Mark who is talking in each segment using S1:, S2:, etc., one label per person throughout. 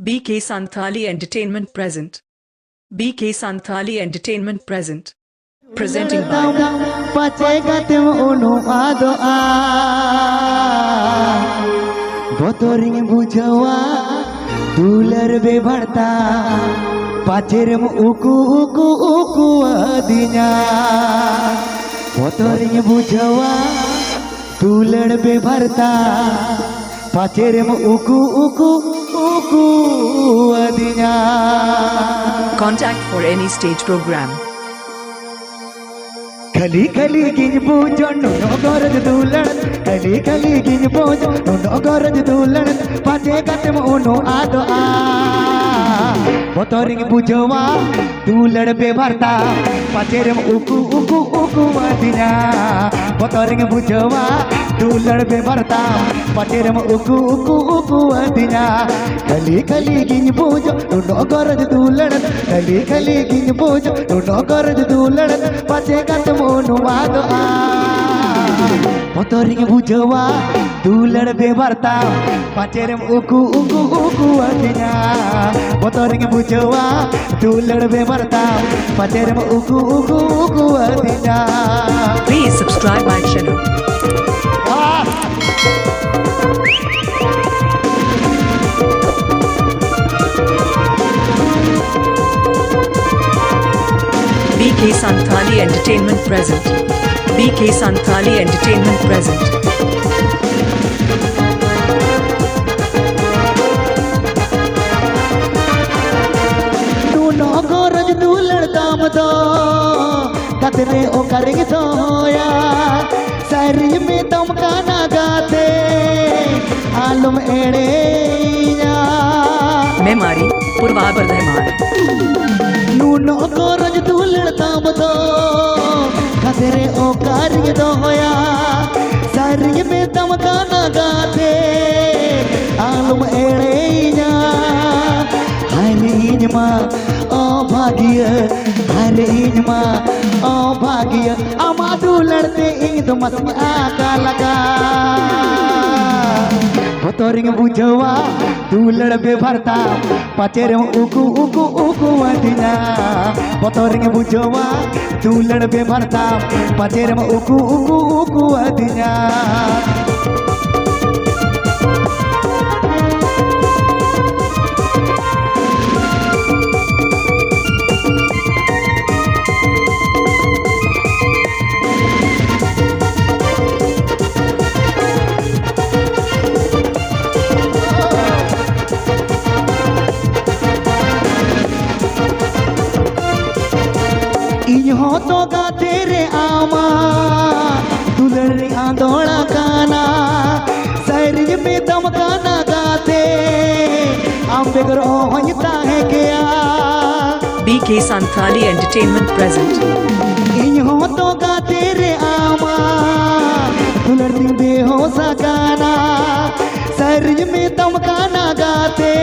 S1: BK Santhali Entertainment present. BK Santhali Entertainment present. Presenting by
S2: Botoring bujawa dular be bharta pacerem uku adinya Botoring bujawa dular be bharta pacerem uku adinya
S1: Contact for any stage program.
S2: Kali gin pujo no goraj dulan Kali gin pujo no goraj dulan pace katem uno ado Botoring bujawa dulan be bharta pacerem uku adinya Botoring bujawa dulan be bharta pacerem uku adinya Kali gin pujo no goraj dulan Kali gin pujo no goraj dulan pace katem Botoring bujawa dulan be bharta pacerem uku adinya Botoring bujawa dulan be bharta pacerem uku adinya
S1: Please subscribe my channel. BK Santhali Entertainment present. BK Santhali Entertainment present.
S2: No goraj dulan damdo katne o kरेंगे तो या सारी में तुम गाना गाते आलम एड़े
S1: Memory Purvabar Rahman.
S2: No goraj dulan damdo katne o kरेंगे तो या सारी में तुम गाना गाते आलम एड़े Harinma oh bhagiya Harinma oh bhagiya amadu larte indo masmi aaka laga Botoring bujawa dulan be bharta pacerem uku adinya Botoring bujawa dulan be bharta pacerem uku adinya हो तो गा तेरे आमा दुलड़ी आंदोड़ा गाना सैरिज में दम गाना गाते आम बेगर होता है क्या
S1: BK Santhali Entertainment present.
S2: इन हो तो गा तेरे आमा दुलड़ी दे हो सगाना सैरिज में दम गाना गाते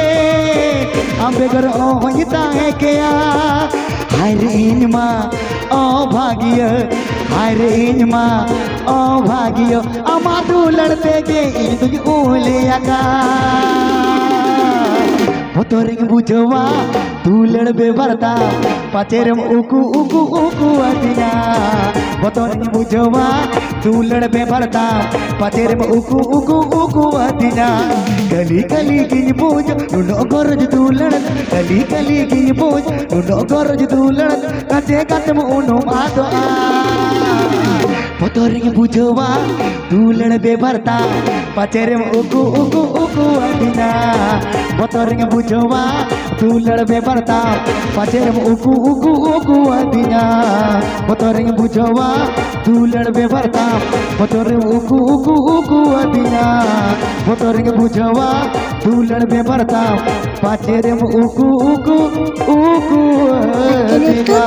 S2: आम बेगर होता है क्या Harinma oh bhagiya Harinma oh bhagiya amadu larte ge idu uleyaka Botoring bujawa dulan be bharta pacerem uku adinya Botoring bujawa dulan be bharta pacerem uku adinya Kali gin pujo no goraj dulan Kali gin pujo no goraj dulan kace katem uno ado Botoring bujawa dulan be bharta pacerem uku adinya Botoring bujawa dulan be bharta pacerem uku adinya Botoring bujawa dulan be bharta pacerem uku adinya Botoring bujawa dulan be bharta pacerem uku adinya